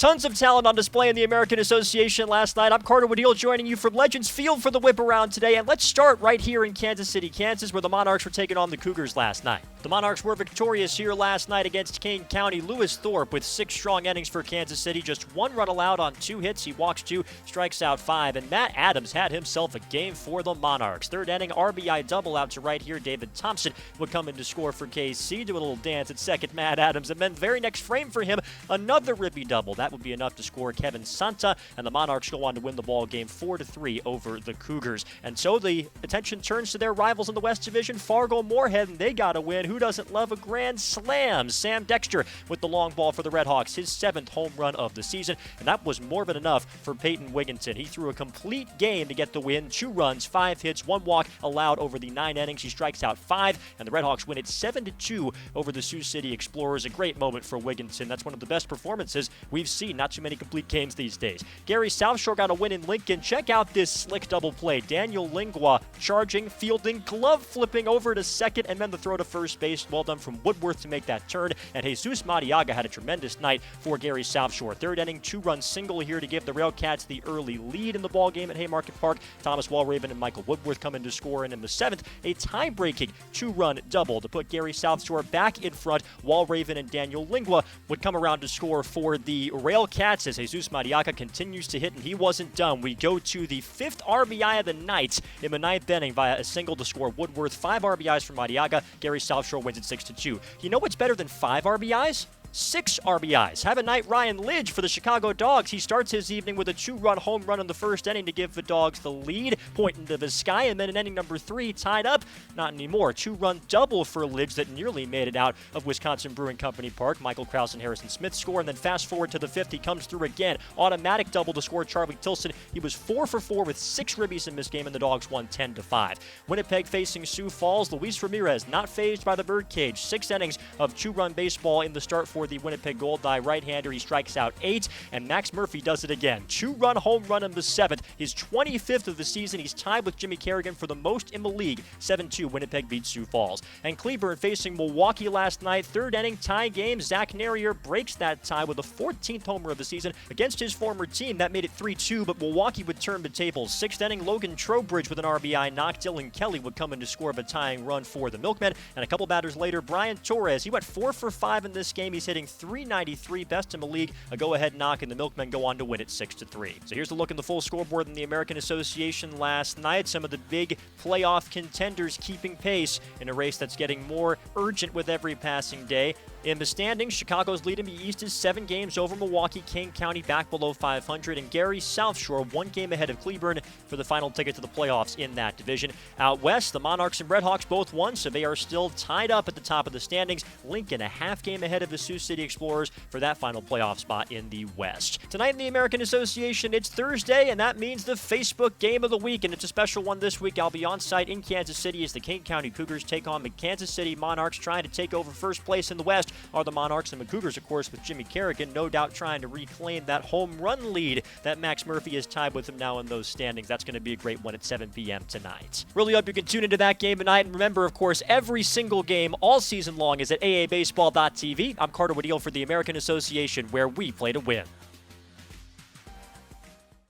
Tons of talent on display in the American Association last night. I'm Carter Woodiel joining you from Legends Field for the Whiparound today. And let's start right here in Kansas City, Kansas, where the Monarchs were taking on the Cougars last night. The Monarchs were victorious here last night against Kane County. Lewis Thorpe with 6 strong innings for Kansas City. Just 1 run allowed on 2 hits. He walks 2, strikes out 5. And Matt Adams had himself a game for the Monarchs. Third inning, RBI double out to right here. David Thompson would come in to score for KC. Do a little dance at second, Matt Adams. And then very next frame for him, another rippy double. That would be enough to score Kevin Santa, and the Monarchs go on to win the ball game 4-3 over the Cougars. And so the attention turns to their rivals in the West Division, Fargo-Moorhead, and they got a win. Who doesn't love a grand slam? Sam Dexter with the long ball for the Redhawks, his 7th home run of the season, and that was more than enough for Peyton Wigginton. He threw a complete game to get the win, 2 runs, 5 hits, 1 walk allowed over the 9 innings. He strikes out 5, and the Redhawks win it 7-2 over the Sioux City Explorers. A great moment for Wigginton. That's one of the best performances we've seen. Not too many complete games these days. Gary Southshore got a win in Lincoln. Check out this slick double play. Daniel Lingua charging, fielding, glove flipping over to second, and then the throw to first base. Well done from Woodworth to make that turn. And Jesus Marriaga had a tremendous night for Gary Southshore. Third inning, 2-run single here to give the Railcats the early lead in the ball game at Haymarket Park. Thomas Walraven and Michael Woodworth come in to score, and in the 7th, a tie-breaking 2-run double to put Gary Southshore back in front. Walraven and Daniel Lingua would come around to score for the Railcats as Jesus Marriaga continues to hit, and he wasn't done. We go to the 5th RBI of the night in the 9th inning via a single to score Woodworth. 5 RBIs for Marriaga. Gary Southshore wins it 6-2. You know what's better than 5 RBIs? 6 RBIs. Have a night, Ryan Lidge for the Chicago Dogs. He starts his evening with a 2-run home run in the first inning to give the Dogs the lead, pointing to the sky, and then in inning number 3, tied up. Not anymore. 2-run double for Lidge that nearly made it out of Wisconsin Brewing Company Park. Michael Krause and Harrison Smith score, and then fast forward to the 5th, he comes through again. Automatic double to score Charlie Tilson. He was 4 for 4 with 6 ribbies in this game, and the Dogs won 10-5. Winnipeg facing Sioux Falls. Luis Ramirez not fazed by the birdcage. 6 innings of 2-run baseball in the start for the Winnipeg Gold Die right-hander. He strikes out 8, and Max Murphy does it again. 2-run home run in the 7th, his 25th of the season. He's tied with Jimmy Kerrigan for the most in the league. 7-2, Winnipeg beats Sioux Falls. And Cleburne facing Milwaukee last night. 3rd inning tie game. Zach Narrier breaks that tie with a 14th homer of the season against his former team. That made it 3-2, but Milwaukee would turn the tables. 6th inning, Logan Trowbridge with an RBI knock. Dylan Kelly would come in to score a tying run for the Milkmen. And a couple batters later, Brian Torres. He went 4 for 5 in this game. He's hitting .393, best in the league. A go-ahead knock, and the Milkmen go on to win it 6-3. So here's a look at the full scoreboard in the American Association last night. Some of the big playoff contenders keeping pace in a race that's getting more urgent with every passing day. In the standings, Chicago's lead in the East is 7 games over Milwaukee. Kane County back below 500, and Gary Southshore 1 game ahead of Cleburne for the final ticket to the playoffs in that division. Out west, the Monarchs and Redhawks both won, so they are still tied up at the top of the standings. Lincoln a half game ahead of the Sioux City Explorers for that final playoff spot in the West. Tonight in the American Association, it's Thursday, and that means the Facebook Game of the Week, and it's a special one this week. I'll be on site in Kansas City as the Kane County Cougars take on the Kansas City Monarchs, trying to take over first place in the West. Are the Monarchs, and the Cougars, of course, with Jimmy Kerrigan, no doubt trying to reclaim that home run lead that Max Murphy is tied with him now in those standings. That's going to be a great one at 7 p.m. tonight. Really hope you can tune into that game tonight, and remember, of course, every single game all season long is at aabaseball.tv. I'm Carter Woodiel for the American Association, where we play to win.